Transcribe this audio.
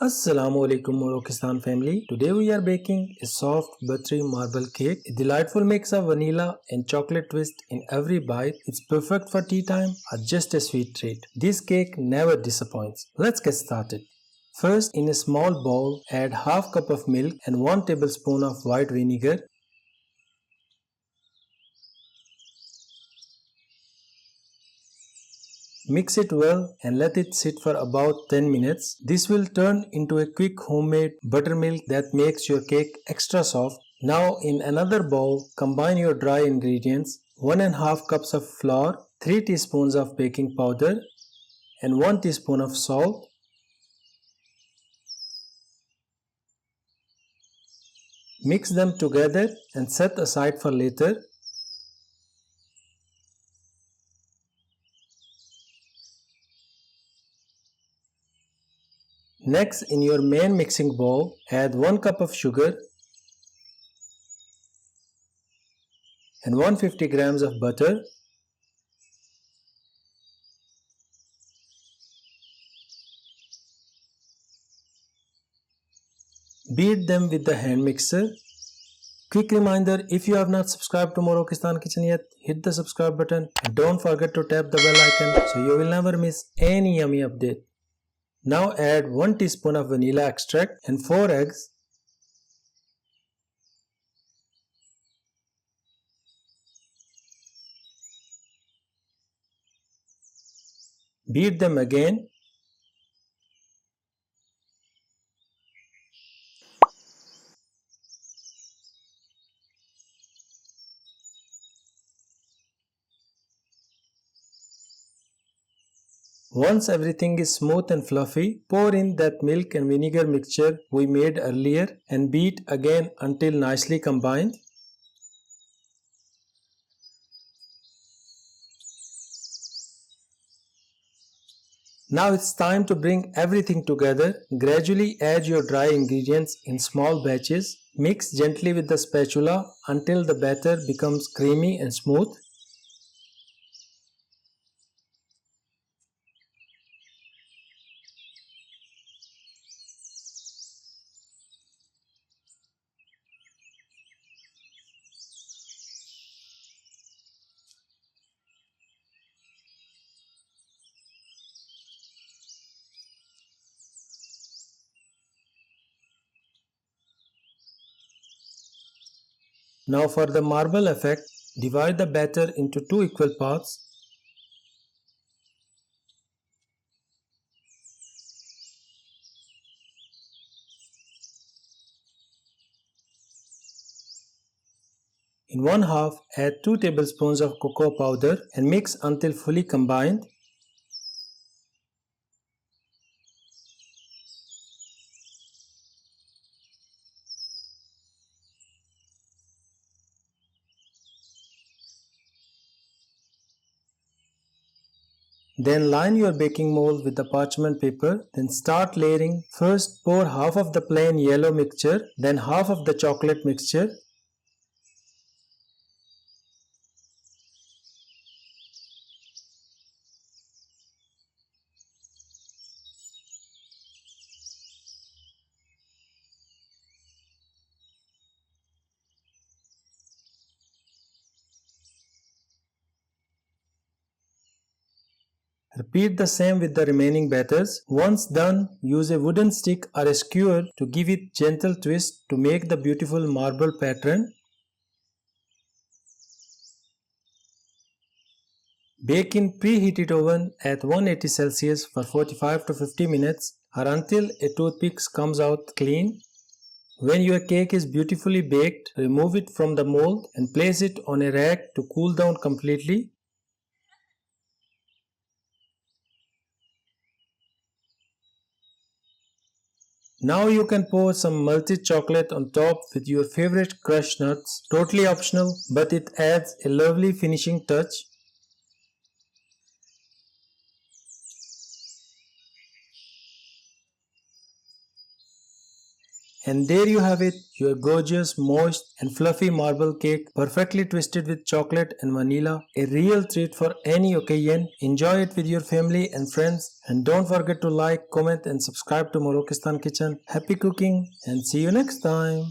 Assalamu alaikum Morokistan family. Today we are baking a soft buttery marble cake. A delightful mix of vanilla and chocolate twist in every bite. It's perfect for tea time or just a sweet treat. This cake never disappoints. Let's get started. First, in a small bowl, add half cup of milk and 1 tablespoon of white vinegar. Mix it well and let it sit for about 10 minutes. This will turn into a quick homemade buttermilk that makes your cake extra soft. Now in another bowl, combine your dry ingredients, 1.5 cups of flour, 3 teaspoons of baking powder and 1 teaspoon of salt. Mix them together and set aside for later. Next, in your main mixing bowl, add 1 cup of sugar and 150 grams of butter. Beat them with the hand mixer. Quick reminder, if you have not subscribed to Morokistan Kitchen yet, hit the subscribe button and don't forget to tap the bell icon so you will never miss any yummy update. Now add 1 teaspoon of vanilla extract and 4 eggs. Beat them again. Once everything is smooth and fluffy, pour in that milk and vinegar mixture we made earlier and beat again until nicely combined. Now it's time to bring everything together. Gradually add your dry ingredients in small batches. Mix gently with the spatula until the batter becomes creamy and smooth. Now for the marble effect, divide the batter into 2 equal parts. In one half, add 2 tablespoons of cocoa powder and mix until fully combined. Then line your baking mold with the parchment paper. Then start layering. First pour half of the plain yellow mixture, then half of the chocolate mixture. Repeat the same with the remaining batters. Once done, use a wooden stick or a skewer to give it gentle twist to make the beautiful marble pattern. Bake in preheated oven at 180 Celsius for 45 to 50 minutes or until a toothpick comes out clean. When your cake is beautifully baked, remove it from the mold and place it on a rack to cool down completely. Now you can pour some melted chocolate on top with your favorite crushed nuts. Totally optional, but it adds a lovely finishing touch. And there you have it, your gorgeous, moist and fluffy marble cake, perfectly twisted with chocolate and vanilla. A real treat for any occasion. Enjoy it with your family and friends. And don't forget to like, comment and subscribe to Morokistan Kitchen. Happy cooking and see you next time.